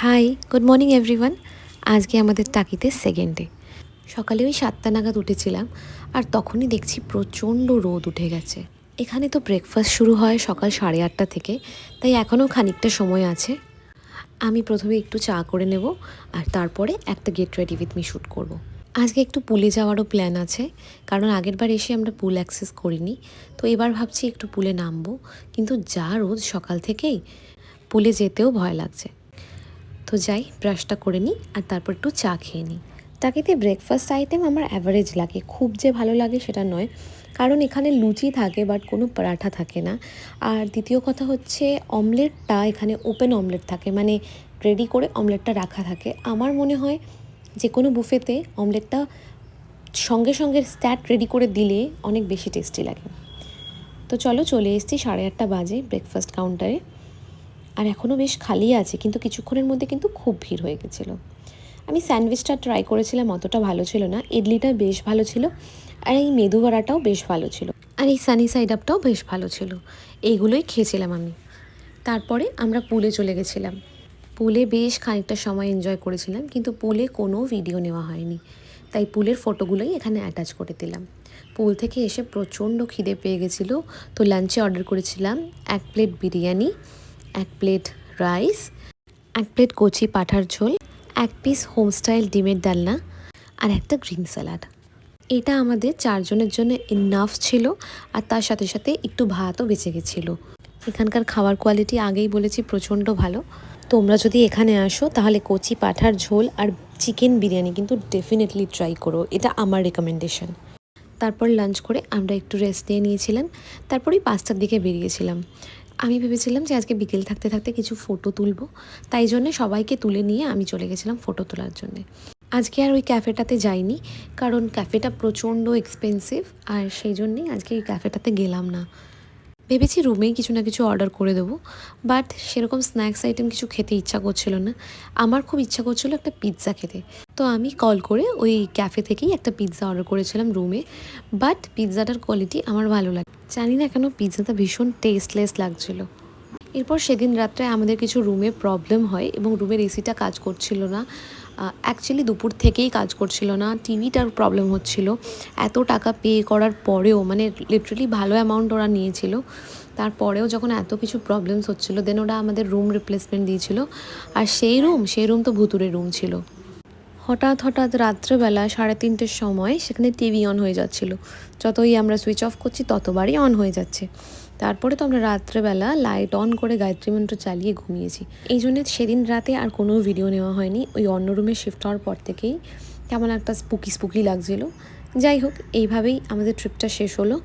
High, good morning everyone. আজকে আমাদের টাকিতে second day. সকালে ওই 7টা নাগাদ উঠেছিলাম আর তখনই দেখছি প্রচণ্ড রোদ উঠে গেছে। এখানে তো ব্রেকফাস্ট শুরু হয় সকাল 8:30 থেকে, তাই এখনও খানিকটা সময় আছে। আমি প্রথমে একটু চা করে নেব আর তারপরে একটা get ready with me shoot করব। আজকে একটু পুলে যাওয়ারও প্ল্যান আছে, কারণ আগেরবার এসে আমরা পুল অ্যাক্সেস করিনি, তো এবার ভাবছি একটু পুলে নামবো। কিন্তু যা রোদ সকাল থেকেই, পুলে যেতেও ভয় লাগছে। তো যাই, ব্রাশটা করে নিই আর তারপর একটু চা খেয়ে নিই। টাকিতে ব্রেকফাস্ট আইটেম আমার অ্যাভারেজ লাগে, খুব যে ভালো লাগে সেটা নয়, কারণ এখানে লুচি থাকে বাট কোনো পরাঠা থাকে না। আর দ্বিতীয় কথা হচ্ছে অমলেটটা এখানে ওপেন অমলেট থাকে, মানে রেডি করে অমলেটটা রাখা থাকে। আমার মনে হয় যে কোনো বুফেতে অমলেটটা সঙ্গে সঙ্গে স্ট্যাট রেডি করে দিলে অনেক বেশি টেস্টি লাগে। তো চলো, চলে এসেছি 8:30 বাজে ব্রেকফাস্ট কাউন্টারে। আর এখনও বেশ খালি আছে, কিন্তু কিছুক্ষণের মধ্যে কিন্তু খুব ভিড় হয়ে গেছিলো। আমি স্যান্ডউইচটা ট্রাই করেছিলাম, অতটা ভালো ছিল না। ইডলিটা বেশ ভালো ছিল, আর এই মেদু বড়াটাও বেশ ভালো ছিল, আর এই সানি সাইড আপটাও বেশ ভালো ছিল। এইগুলোই খেয়েছিলাম আমি। তারপরে আমরা পুলে চলে গেছিলাম। পুলে বেশ খানিকটা সময় এনজয় করেছিলাম, কিন্তু পুলে কোনো ভিডিও নেওয়া হয়নি, তাই পুলের ফটোগুলোই এখানে অ্যাটাচ করে দিলাম। পুল থেকে এসে প্রচণ্ড খিদে পেয়ে গেছিলো, তো লাঞ্চে অর্ডার করেছিলাম 1 plate biryani, 1 plate rice, 1 plate কচি পাঁঠার ঝোল, 1 পিস হোমস্টাইল ডিমের ডালনা আর একটা গ্রিন স্যালাড। এটা আমাদের 4 জনের জন্য ইনাফ ছিল, আর তার সাথে সাথে একটু ভাতও বেঁচে গেছিলো। এখানকার খাবার কোয়ালিটি আগেই বলেছি প্রচণ্ড ভালো। তোমরা যদি এখানে আসো তাহলে কচি পাঁঠার ঝোল আর চিকেন বিরিয়ানি কিন্তু ডেফিনেটলি ট্রাই করো, এটা আমার রেকমেন্ডেশন। তারপর লাঞ্চ করে আমরা একটু রেস্ট নিয়ে নিয়েছিলাম, তারপরেই 5টার দিকে বেরিয়েছিলাম। আমি ভেবেছিলাম যে আজকে বিকেল থাকতে থাকতে কিছু ফটো তুলব, তাই জন্যে সবাইকে তুলে নিয়ে আমি চলে গেছিলাম ফটো তোলার জন্যে। আজকে আর ওই ক্যাফেটাতে যাইনি, কারণ ক্যাফেটা প্রচণ্ড এক্সপেন্সিভ, আর সেই জন্যেই আজকে ওই ক্যাফেটাতে গেলাম না। ভেবেছি রুমেই কিছু না কিছু অর্ডার করে দেবো, বাট সেরকম স্ন্যাক্স আইটেম কিছু খেতে ইচ্ছা করছিল না। আমার খুব ইচ্ছা করছিল একটা পিৎজা খেতে, তো আমি কল করে ওই ক্যাফে থেকেই একটা পিৎজা অর্ডার করেছিলাম রুমে। বাট পিৎজাটার কোয়ালিটি আমার ভালো লাগে, জানি না কেন পিৎজাটা ভীষণ টেস্টলেস লাগছিলো। এরপর সেদিন রাত্রে আমাদের কিছু রুমে প্রবলেম হয় এবং রুমের এসিটা কাজ করছিল না। অ্যাকচুয়ালি দুপুর থেকেই কাজ করছিল না, টিভিটার প্রবলেম হচ্ছিল। এত টাকা পে করার পরেও, মানে লিটারালি ভালো অ্যামাউন্ট ওরা নিয়েছিল, তারপরেও যখন এত কিছু প্রবলেমস হচ্ছিলো, দেন ওরা আমাদের রুম রিপ্লেসমেন্ট দিয়েছিল। আর সেই রুম তো ভুতুরে রুম ছিল। হঠাৎ রাত্রেবেলা 3:30-র সময় সেখানে টিভি অন হয়ে যাচ্ছিলো। যতই আমরা সুইচ অফ করছি ততবারই অন হয়ে যাচ্ছে। তারপরে তো আমরা রাত্রেবেলা লাইট অন করে গায়ত্রী মন্ত্র চালিয়ে ঘুমিয়েছি। এই জন্যে সেদিন রাতে আর কোনো ভিডিও নেওয়া হয়নি। ওই অন্য রুমে শিফট হওয়ার পর থেকেই কেমন একটা স্পুকি লাগছিলো। যাই হোক, এইভাবেই আমাদের ট্রিপটা শেষ হলো।